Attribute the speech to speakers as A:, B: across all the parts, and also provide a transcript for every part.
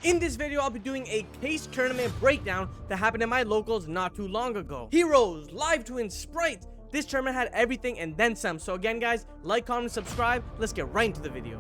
A: In this video, I'll be doing a case tournament breakdown that happened in my locals not too long ago. Heroes, live twins, sprites. This tournament had everything and then some. So again, guys, like, comment, subscribe. Let's get right into the video.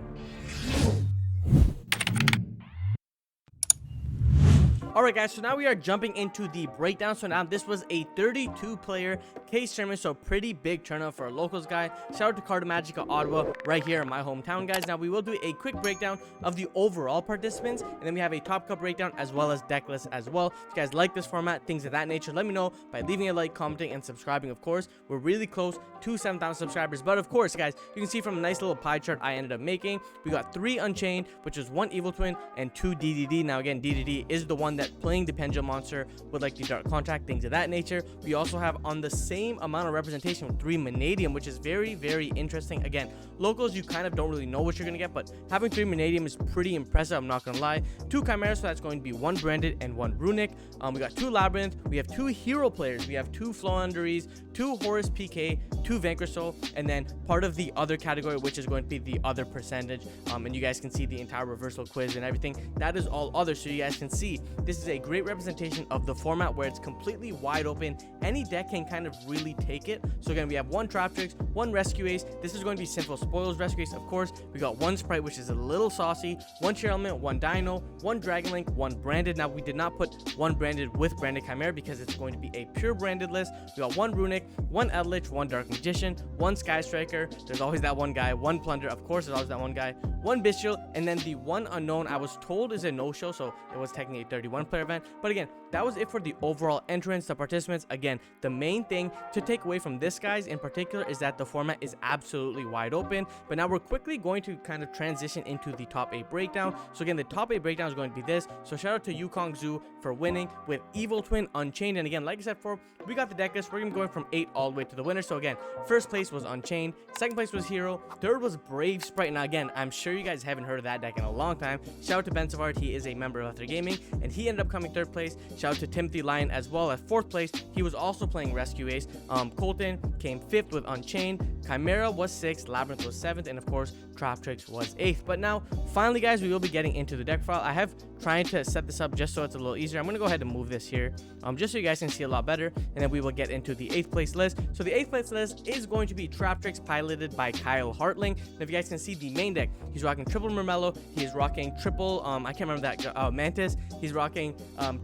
A: Alright guys, so now we are jumping into the breakdown. So now this was a 32 player case tournament, so pretty big turnout for a locals guy. Shout out to Carta, Magica, Ottawa, right here in my hometown, guys. Now we will do a quick breakdown of the overall participants, and then we have a top cup breakdown as well as deck list as well. If you guys like this format, things of that nature, let me know by leaving a like, commenting, and subscribing. Of course, we're really close to 7,000 subscribers, but of course, guys, you can see from a nice little pie chart I ended up making, we got 3 Unchained, which is 1 Evil Twin, and 2 DDD. Now again, DDD is the one that playing the Pendulum monster with like the Dark Contract, things of that nature. We also have on the same amount of representation with 3 Manadium, which is very, very interesting. Again, locals, you kind of don't really know what you're gonna get, but having 3 Manadium is pretty impressive, I'm not gonna lie. 2 Chimeras, so that's going to be 1 Branded and 1 Runic. We got 2 Labrynth, we have 2 hero players, we have 2 Floowanderees, 2 Horus PK, 2 Vanquish Soul, and then part of the other category, which is going to be the other percentage. And you guys can see the entire reversal quiz and everything. That is all other, so you guys can see this is a great representation of the format where it's completely wide open. Any deck can kind of really take it. So again, we have 1 Traptrix, 1 Rescue Ace. This is going to be Sinful Spoils Rescue Ace, of course. We got 1 Spright, which is a little saucy, 1 Cheer Element, 1 Dino, 1 Dragon Link, 1 Branded. Now we did not put 1 Branded with Branded Chimera because it's going to be a pure branded list. We got 1 Runic, 1 Eldritch, 1 Dark Magician, 1 Sky Striker. There's always that one guy. 1 Plunder, of course, there's always that one guy. 1 Bestial, and then the 1 Unknown I was told is a no-show, so it was technically a 31 player event. But again, that was it for the overall entrance, the participants. Again, the main thing to take away from this, guys, in particular, is that the format is absolutely wide open. But now we're quickly going to kind of transition into the top 8 breakdown. So again, the top 8 breakdown is going to be this. So shout out to Yukong Zoo for winning with Evil Twin, Unchained. And again, like I said before, we got the deck list. We're going to be going from 8 all the way to the winner. So again, first place was Unchained, second place was Hero, third was Brave Spright. Now again, I'm sure you guys haven't heard of that deck in a long time. Shout out to Ben Savard, he is a member of AtherGaming, and he ended up coming third place. Shout out to Timothy Lyon as well at fourth place. He was also playing Rescue Ace. Colton came fifth with Unchained. Chimera was 6th, Labrynth was 7th, and of course Traptrix was 8th. But now finally, guys, we will be getting into the deck file. I have trying to set this up just so it's a little easier. I'm gonna go ahead and move this here just so you guys can see a lot better, and then we will get into the 8th place list. So the 8th place list is going to be Traptrix, piloted by Kyle Hartling. And if you guys can see the main deck, he's rocking triple Mermello, he is rocking triple I can't remember that Mantis, he's rocking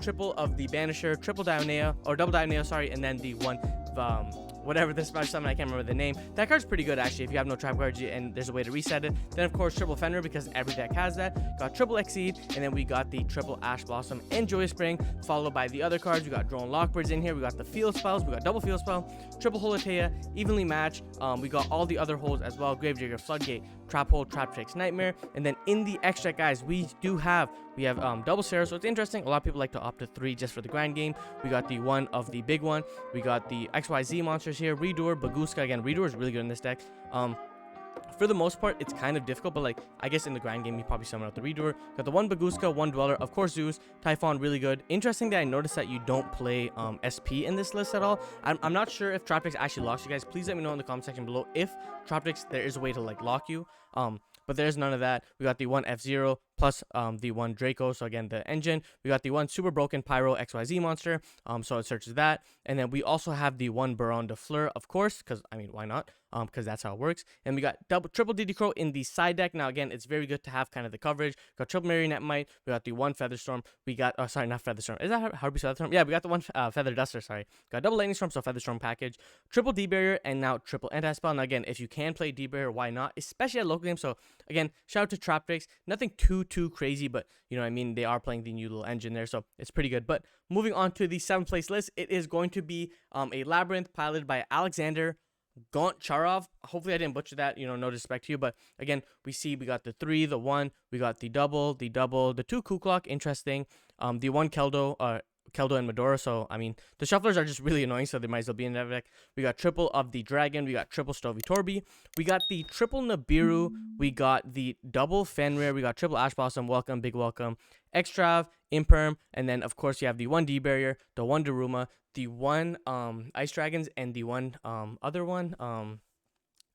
A: triple of the Banisher, triple Dionea, or double Dionea, sorry, and then the one whatever this special summon, I can't remember the name. That card's pretty good actually if you have no trap cards and there's a way to reset it. Then of course triple Fenrir, because every deck has that. Got triple Exceed, and then we got the triple Ash Blossom and Joyous Spring, followed by the other cards. We got Drone Lockbirds in here, we got the field spells, we got double field spell, triple Holotea, evenly match. We got all the other holes as well: Gravedigger, Floodgate, Trap Hole, Traptrix, Nightmare. And then in the extra, guys, we have double Sarah, so it's interesting. A lot of people like to opt to 3 just for the grind game. We got the one of the big one, we got the XYZ monsters here, Redoer, Baguska. Again, Redoer is really good in this deck. For the most part, it's kind of difficult, but like I guess in the grind game you probably summon out the Redoer. Got the 1 Baguska, 1 Dweller, of course Zeus, Typhon, really good. Interesting that I noticed that you don't play SP in this list at all. I'm not sure if Traptrix actually locks you guys. Please let me know in the comment section below if Traptrix there is a way to like lock you. But there's none of that. We got the 1 F-Zero plus the 1 Draco, so again the engine. We got the 1 super broken Pyro XYZ monster, so it searches that. And then we also have the 1 Baron de Fleur, of course, because I mean, why not, because that's how it works. And we got triple DD Crow in the side deck. Now again, it's very good to have kind of the coverage. Got triple Marionette Might, we got the 1 Featherstorm, we got sorry, not Featherstorm, is that how do we say Featherstorm? Yeah, we got the 1 Feather Duster, sorry. Got double Lightning Storm, so Featherstorm package, triple D Barrier, and now triple Anti-Spell. Now again, if you can play D Barrier, why not, especially at local games. So again, shout out to Traptrix. Nothing too crazy, but you know what I mean, they are playing the new little engine there, so it's pretty good. But moving on to the 7th place list, it is going to be a Labrynth piloted by Alexander Goncharov. Hopefully I didn't butcher that, you know, no disrespect to you. But again, we got the 3, the 1, we got the double, the 2 Kuklok, interesting, the 1 Keldo and Medora. So I mean, the shufflers are just really annoying, so they might as well be in that deck. We got triple of the Dragon, we got triple Stovey Torby, we got the triple Nibiru, we got the double Fenrir, we got triple Ash Blossom, welcome, big welcome, Extrav, Imperm, and then of course you have the 1 D Barrier, the 1 Daruma, the 1 Ice Dragons, and the 1 other one.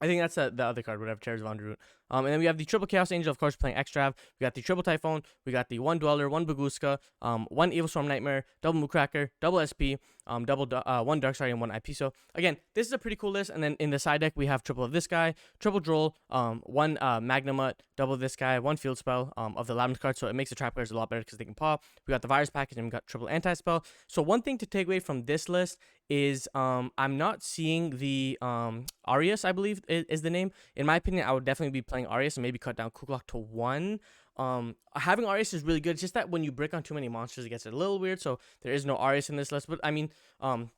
A: I think that's the other card, whatever, Chairs of Underroot. And then we have the triple Chaos Angel, of course, playing Extrav. We got the triple Typhon. We got the one Dweller, one Baguska, one Evil Storm Nightmare, double Moocracker, double SP, one Darkstar, and one IP. So again, this is a pretty cool list. And then in the side deck, we have triple of this guy, triple Droll, one Magnamut, double this guy, one Field Spell of the Labrynth card. So it makes the trap cards a lot better because they can pop. We got the Virus package, and we got triple Anti-Spell. So one thing to take away from this list is I'm not seeing the Arius, I believe is the name. In my opinion, I would definitely be playing Arius and maybe cut down Kuklok to 1. Having Arius is really good. It's just that when you break on too many monsters, it gets a little weird. So there is no Arius in this list, but I mean,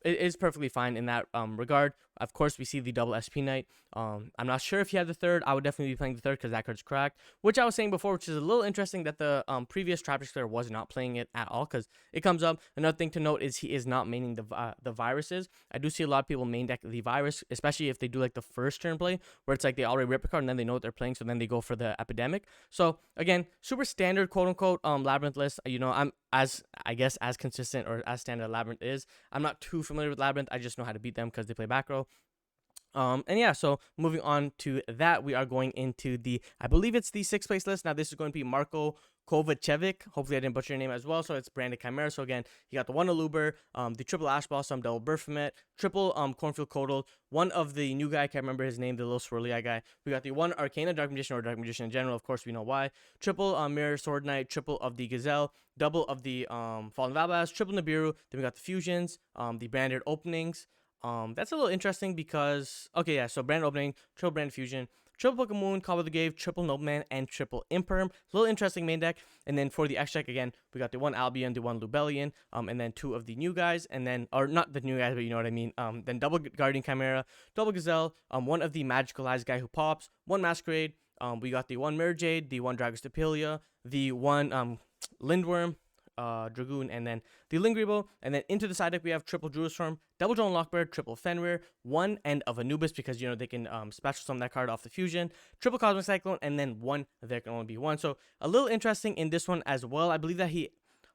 A: it is perfectly fine in that regard. Of course, we see the double SP Knight. I'm not sure if you had the third. I would definitely be playing the third because that card's cracked, which I was saying before, which is a little interesting that the previous Traptrix player was not playing it at all because it comes up. Another thing to note is he is not maining the viruses. I do see a lot of people main deck the virus, especially if they do like the first turn play where it's like they already rip a card and then they know what they're playing, so then they go for the epidemic. So again, super standard quote unquote Labrynth list. You know, I'm as consistent or as standard Labrynth is. I'm not too familiar with Labrynth. I just know how to beat them because they play back row. And yeah, so moving on to that, we are going into I believe it's the 6th place list. Now this is going to be Marco Kovacevic. Hopefully I didn't butcher your name as well. So it's branded Chimera. So again, you got the one Aluber, the triple Ash Blossom, double Berfomet, triple Cornfield Codal, one of the new guy, I can't remember his name, the little swirly eye guy. We got the one Arcana Dark Magician or Dark Magician in general, of course we know why. Triple Mirror Sword Knight, triple of the Gazelle, double of the Fallen Valbaz, triple Nibiru. Then we got the fusions, the branded openings. That's a little interesting because, okay, yeah, so brand opening, triple brand fusion, triple Pokemon, Cobble the Gave, triple Nobleman, and triple Imperm. A little interesting main deck. And then for the X deck, again, we got the one Albion, the one Lubellion, and then 2 of the new guys, and then, or not the new guys, but you know what I mean. Then double Guardian Chimera, double Gazelle, one of the magical eyes guy who pops, one Masquerade, we got the one Mirror Jade, the one Dragostapelia, the one Lindworm, Dragoon, and then the Lingribo. And then into the side deck we have triple Druistorm, double Drone Lockbird, triple Fenrir, one End of Anubis because you know they can special summon that card off the fusion, triple Cosmic Cyclone, and then one there can only be one. So a little interesting in this one as well. I believe that he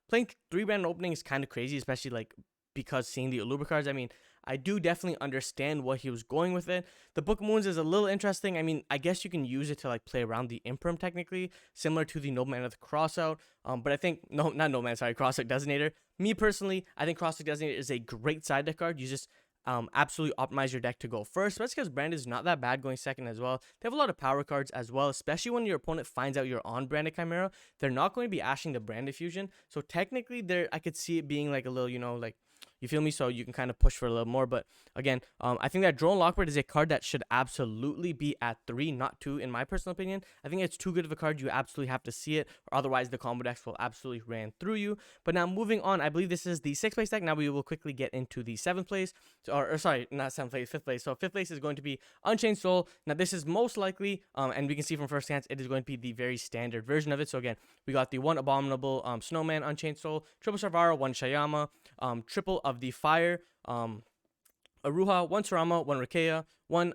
A: playing 3 brand opening is kind of crazy, especially like because seeing the Aluber cards. I mean, I do definitely understand what he was going with it. The Book of Moons is a little interesting. I mean, I guess you can use it to like play around the Imperm technically, similar to the Nobleman of the Crossout. But I think, no, not Nobleman, sorry, Crossout Designator. Me personally, I think Crossout Designator is a great side deck card. You just absolutely optimize your deck to go first. That's because Brand is not that bad going second as well. They have a lot of power cards as well, especially when your opponent finds out you're on Branded Chimera. They're not going to be ashing the Branded Fusion. So technically, I could see it being like a little, you know, like, you feel me? So you can kind of push for a little more. But again, I think that Drone Lockbird is a card that should absolutely be at 3, not 2, in my personal opinion. I think it's too good of a card. You absolutely have to see it, or otherwise the combo decks will absolutely ran through you. But now moving on, I believe this is the 6th place deck. Now we will quickly get into the 7th place, or sorry, not 7th place, 5th place. So 5th place is going to be Unchained Soul. Now this is most likely, and we can see from first glance, it is going to be the very standard version of it. So again, we got the one Abominable Snowman Unchained Soul, triple Sharvara, one Shayama, triple of the Fire, Aruha, one Sarama, one Rikea, one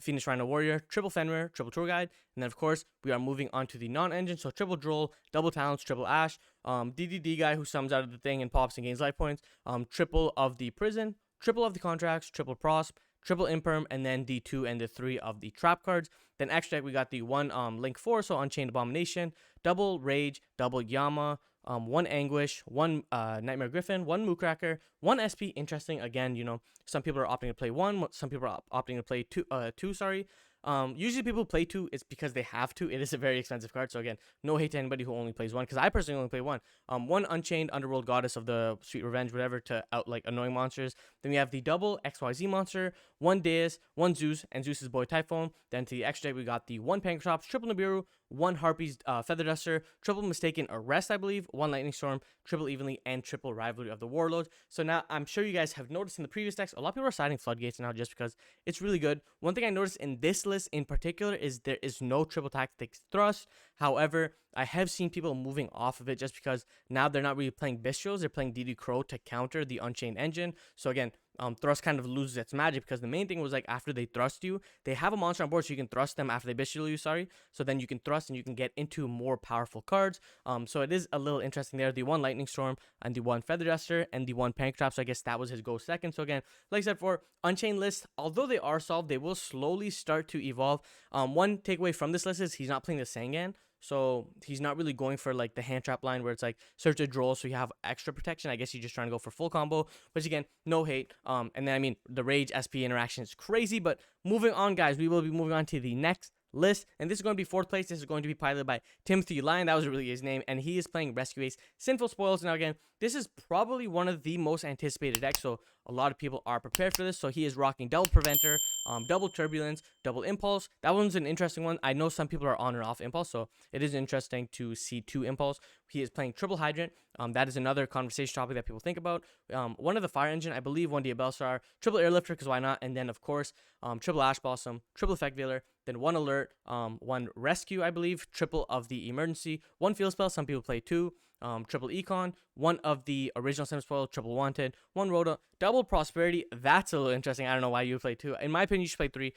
A: Phoenix Rhino Warrior, triple Fenrir, triple Tour Guide, and then of course we are moving on to the non-engine, so triple Droll, double Talents, triple Ash, DDD guy who sums out of the thing and pops and gains life points, triple of the Prison, triple of the Contracts, triple Prosp, triple Imperm, and then the 2 and the 3 of the Trap cards. Then extra deck we got the one Link 4, so Unchained Abomination, double Rage, double Yama, one Anguish, one Nightmare Griffin, one Moocracker, one SP. Interesting. Again, you know, some people are opting to play 1, some people are opting to play 2, sorry. Usually people play 2, it's because they have to. It is a very expensive card. So again, no hate to anybody who only plays 1, because I personally only play 1. One Unchained Underworld Goddess of the Sweet Revenge, whatever, to out like annoying monsters. Then we have the double XYZ monster, one Deus, one Zeus, and Zeus's boy Typhon. Then to the extra deck, we got the one Pankratops, triple Nibiru, one Harpy's Feather Duster, triple Mistaken Arrest, I believe, one Lightning Storm, triple Evenly, and triple Rivalry of the Warlords. So now I'm sure you guys have noticed in the previous decks, a lot of people are siding Floodgates now just because it's really good. One thing I noticed in this list in particular is there is no triple tactics thrust. However, I have seen people moving off of it just because now they're not really playing Bistros, they're playing DD Crow to counter the Unchained engine. So again, thrust kind of loses its magic, because the main thing was like after they thrust you, they have a monster on board, so you can thrust them after they bestial you, sorry. So then you can thrust and you can get into more powerful cards. So it is a little interesting there. The one Lightning Storm and the one Feather Duster and the one Panic Trap. So I guess that was his go second. So again, like I said, for Unchained list, although they are solved, they will slowly start to evolve. One takeaway from this list is he's not playing the Sangan. So he's not really going for like the hand trap line where it's like search a droll so you have extra protection. I guess he's just trying to go for full combo, which again, no hate. And then I mean the Rage SP interaction is crazy. But moving on, guys, we will be moving on to the next list, and this is going to be 4th place. This is going to be piloted by Timothy Lyon. That was really his name, and he is playing Rescue Ace Sinful Spoils. Now again, this is probably one of the most anticipated decks, so a lot of people are prepared for this. So he is rocking double Preventer, double Turbulence, double Impulse. That one's an interesting one. I know some people are on or off Impulse, so it is interesting to see 2 Impulse. He is playing triple Hydrant. That is another conversation topic that people think about. One of the Fire Engine, I believe, one Diabellstar, triple Airlifter, because why not? And then of course, triple Ash Blossom, triple Effect Veiler, then one Alert, one Rescue, I believe, triple of the Emergency, one Field Spell. Some people play 2. Triple Econ, one of the original Sim Spoil, triple Wanted, one Rhoda, double Prosperity. That's a little interesting. I don't know why you would play 2. In my opinion, you should play 3.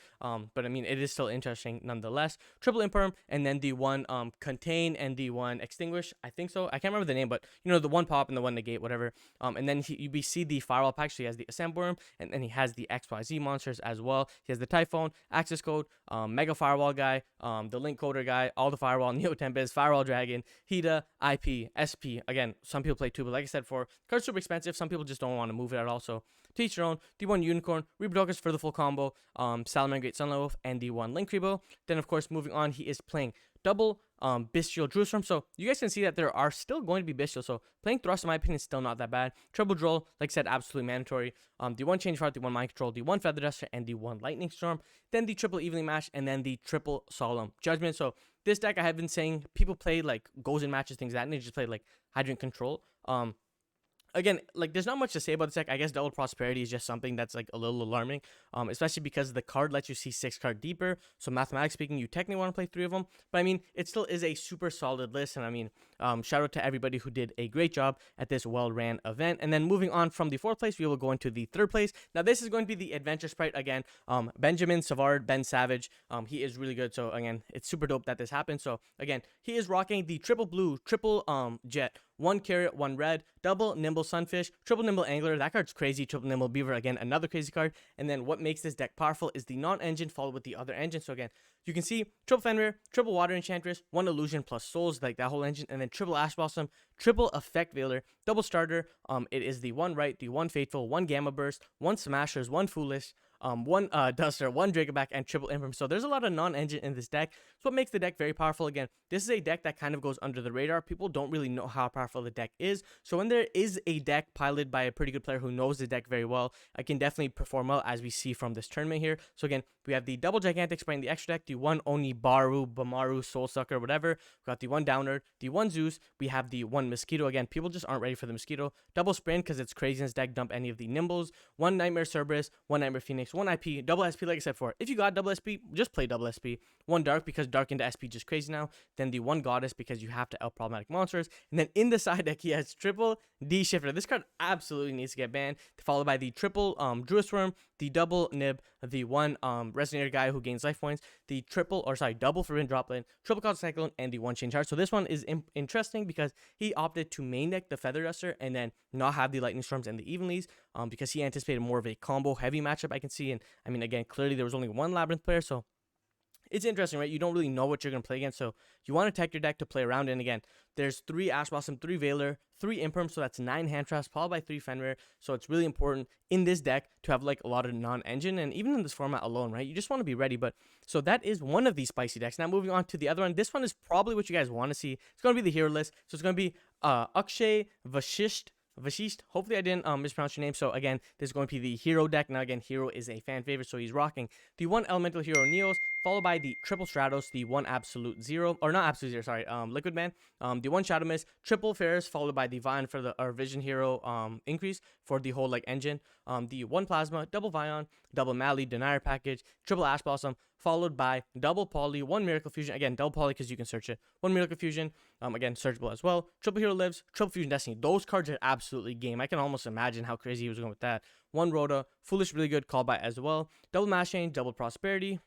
A: But I mean, it is still interesting nonetheless. Triple Imperm, and then the one Contain and the one Extinguish. I think so. I can't remember the name, but you know, the one Pop and the one Negate, whatever. And then you see the Firewall pack. So he has the Ascent Worm, and then he has the XYZ monsters as well. He has the Typhone, Access Code, Mega Firewall guy, the Link Coder guy, all the Firewall, Neo Tempest, Firewall Dragon, Hida, IP, SP. Again, some people play 2, but like I said, for cards super expensive, some people just don't want to move it at all. So to each their own. The one Unicorn, Reproducers for the full combo, Salamander Great Sunlight Wolf, and the one Link Rebo. Then of course, moving on, he is playing double Bestial Jerusalem. So you guys can see that there are still going to be Bestial. So playing Thrust, in my opinion, is still not that bad. Triple Droll, like I said, absolutely mandatory. The one Change Heart, the one Mind Control, the one Feather Duster, and the one Lightning Storm. Then the triple Evenly Match, and then the triple Solemn Judgment. So this deck, I have been saying, people play like goes in matches, things like that, and they just play like Hydrant Control. Again, like there's not much to say about this deck. I guess double Prosperity is just something that's like a little alarming, especially because the card lets you see 6 card deeper. So mathematically speaking, you technically want to play 3 of them, but I mean, it still is a super solid list. And I mean, shout out to everybody who did a great job at this well-ran event. And then moving on from the 4th place, we will go into the 3rd place. Now this is going to be the Adventure Spright again. Benjamin Savard, Ben Savage. He is really good. So again, it's super dope that this happened. So again, he is rocking the triple blue, triple jet, one Carrot, one red, double Nimble Sunfish, triple Nimble Angler. That card's crazy. Triple Nimble Beaver, again, another crazy card. And then what makes this deck powerful is the non-engine followed with the other engine. So again, you can see triple Fenrir, triple Water Enchantress, one Illusion plus Souls, like that whole engine, and then triple Ash Blossom, triple Effect Veiler, double Starter. It is the one Right, the one Faithful, one Gamma Burst, one Smashers, one Foolish, one Duster, one Dragonback, and triple Imperm. So there's a lot of non-engine in this deck. So what makes the deck very powerful. Again, this is a deck that kind of goes under the radar. People don't really know how powerful the deck is. So when there is a deck piloted by a pretty good player who knows the deck very well, I can definitely perform well, as we see from this tournament here. So again, we have the double Gigantic Sprite in the extra deck, the one Onibaru, Bamaru, Soul Sucker, whatever. We got the one Downerd, the one Zeus. We have the one Mosquito. Again, people just aren't ready for the Mosquito. Double Sprint, because it's crazy in this deck. Dump any of the Nimbles. One Nightmare Cerberus, one Nightmare Phoenix, one IP, double SP, like I said before. If you got double SP, just play double SP. One Dark, because Dark into SP just crazy now. Then the one Goddess, because you have to out problematic monsters. And then in the side deck, he has triple D Shifter. This card absolutely needs to get banned. Followed by the triple Druid Worm, the double Nib, the one Resonator guy who gains life points, the double Forbidden Droplet, triple Cloud Cyclone, and the one Change Heart. So this one is interesting because he opted to main deck the Feather Duster and then not have the Lightning Storms and the Evenlies, because he anticipated more of a combo heavy matchup, I can see. And I mean, again, clearly there was only one Labrynth player, so it's interesting, right? You don't really know what you're going to play against, so you want to tech your deck to play around. And again, there's 3 Ash Blossom, 3 Veiler, 3 Imperm, so that's 9 Hand Traps, followed by 3 Fenrir. So it's really important in this deck to have like a lot of non-engine, and even in this format alone, right? You just want to be ready. But so that is one of these spicy decks. Now moving on to the other one. This one is probably what you guys want to see. It's going to be the hero list. So it's going to be Akshay Vashisht. Hopefully I didn't mispronounce your name. So again, this is going to be the hero deck. Now again, hero is a fan favorite, so he's rocking the one Elemental Hero Neos, followed by the triple Stratos, the one absolute zero, or not absolute zero, sorry, Liquid Man, the one Shadow Mist, triple Ferris, followed by the Vine for the Vision Hero increase for the whole like engine, the one Plasma, double Vion, double Mally Denier package, triple Ash Blossom, followed by double Poly, one Miracle Fusion, again double Poly because you can search it, one Miracle Fusion, again searchable as well, triple Hero Lives, triple Fusion Destiny. Those cards are absolutely game. I can almost imagine how crazy he was going with that. One Rhoda, Foolish, really good call by as well, double Mass Chain, double Prosperity.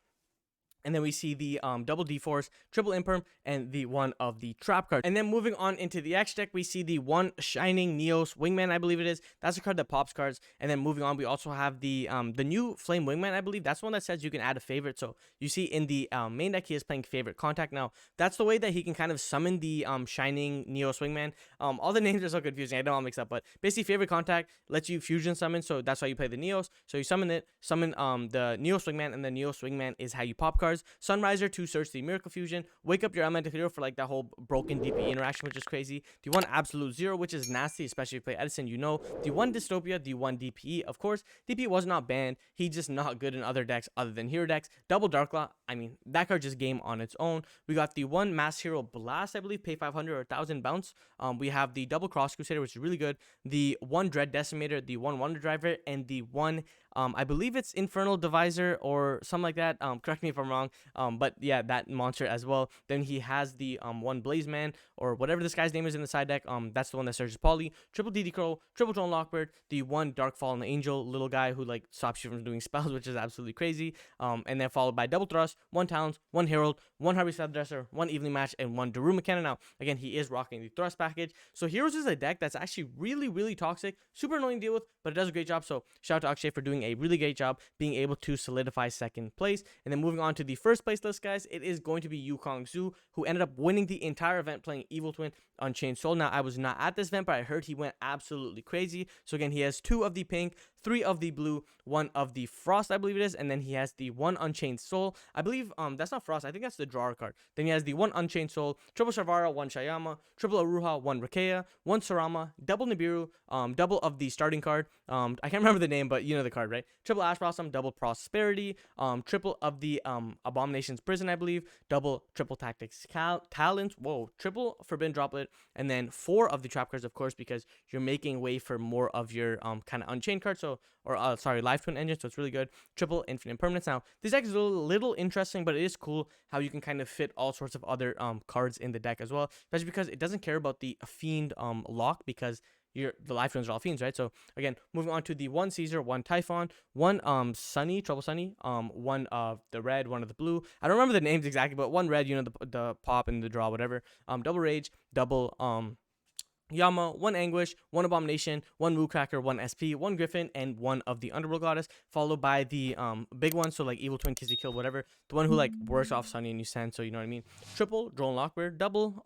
A: And then we see the double D-Force, triple Imperm, and the one of the Trap card. And then moving on into the X deck, we see the one Shining Neos Wingman, I believe it is. That's a card that pops cards. And then moving on, we also have the new Flame Wingman, I believe. That's one that says you can add a favorite. So you see in the main deck, he is playing Favorite Contact. Now, that's the way that he can kind of summon the Shining Neos Wingman. All the names are so confusing. I know I'll mix up, but basically Favorite Contact lets you fusion summon. So that's why you play the Neos. So you summon it, summon the Neos Wingman, and the Neos Wingman is how you pop cards. Sunriser to search the Miracle Fusion, wake up your Elemental Hero for like that whole broken DP interaction, which is crazy. The one Absolute Zero, which is nasty, especially if you play Edison, you know. The one Dystopia, the one DPE, of course. DPE was not banned, he's just not good in other decks other than Hero decks. Double Darklaw, I mean, that card just game on its own. We got the one Mass Hero Blast, I believe, pay 500 or 1000 bounce. We have the double Cross Crusader, which is really good. The one Dread Decimator, the one Wonder Driver, and the one I believe it's Infernal Divisor or something like that. Correct me if I'm wrong. But yeah, that monster as well. Then he has the one Blaze Man or whatever this guy's name is in the side deck. That's the one that searches Poly. Triple DD Crow, triple Drone Lockbird, the one Dark Fallen Angel, little guy who like stops you from doing spells, which is absolutely crazy. And then followed by double Thrust, one Talons, one Herald, one Harvey's Featherdresser, one Evenly Match, and one Daruma Cannon. Now, again, he is rocking the Thrust package. So Heroes is a deck that's actually really, really toxic, super annoying to deal with, but it does a great job. So shout out to Akshay for doing a really great job being able to solidify second place. And then moving on to the first place list, guys, it is going to be Yukong Zhu, who ended up winning the entire event playing Evil Twin Unchained Soul. Now, I was not at this event, but I heard he went absolutely crazy. So again, he has 2 of the pink, 3 of the blue, 1 of the Frost, I believe it is, and then he has the 1 Unchained Soul. I believe that's not Frost, I think that's the drawer card. Then he has the 1 Unchained Soul, triple Sharvara, 1 Shayama, triple Aruha, 1 Rakea, 1 Sarama, double Nibiru, double of the starting card. I can't remember the name, but you know the card, right? Triple Ash Blossom, double Prosperity, triple of the Abomination's Prison, I believe, double triple Tactics Talents, whoa, triple Forbidden Droplet, and then 4 of the trap cards, of course, because you're making way for more of your kind of Unchained cards, so, or sorry, Life Twin Engine, so it's really good. Triple Infinite Permanence. Now, this deck is a little interesting, but it is cool how you can kind of fit all sorts of other cards in the deck as well, especially because it doesn't care about the Fiend lock, because the life twins are all fiends, right? So again, moving on to the 1 Caesar, 1 Typhon, 1 Sunny, Trouble Sunny, 1 of the red, 1 of the blue. I don't remember the names exactly, but 1 red, you know, the pop and the draw, whatever. Double Rage, double Yama, 1 Anguish, 1 Abomination, 1 Woocracker, 1 SP, 1 Griffin, and 1 of the Underworld Goddess, followed by the big one, so like Evil Twin, Kizzy Kill, whatever, the one who like works off Sunny and you send, so you know what I mean. Triple Drone Lockbird, double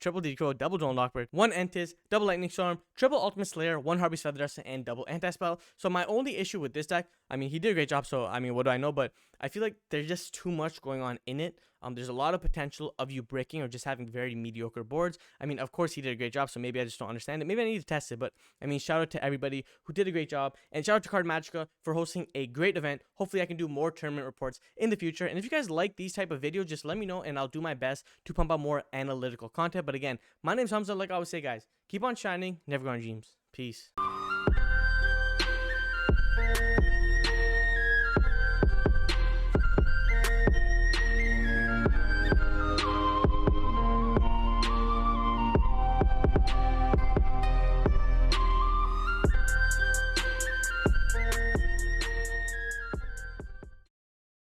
A: triple D-Crow, double Drone Lockbird, 1 Entis, double Lightning Storm, triple Ultimate Slayer, 1 Harvey's Featherdresser, and double Anti-Spell. So my only issue with this deck, I mean, he did a great job, so I mean, what do I know, but I feel like there's just too much going on in it. There's a lot of potential of you breaking or just having very mediocre boards. I mean, of course, he did a great job, so maybe I just don't understand it. Maybe I need to test it, but I mean, shout out to everybody who did a great job, and shout out to Carta Magica for hosting a great event. Hopefully, I can do more tournament reports in the future, and if you guys like these type of videos, just let me know, and I'll do my best to pump out more analytical content. But again, my name's Hamza. Like I always say, guys, keep on shining, never go on dreams. Peace.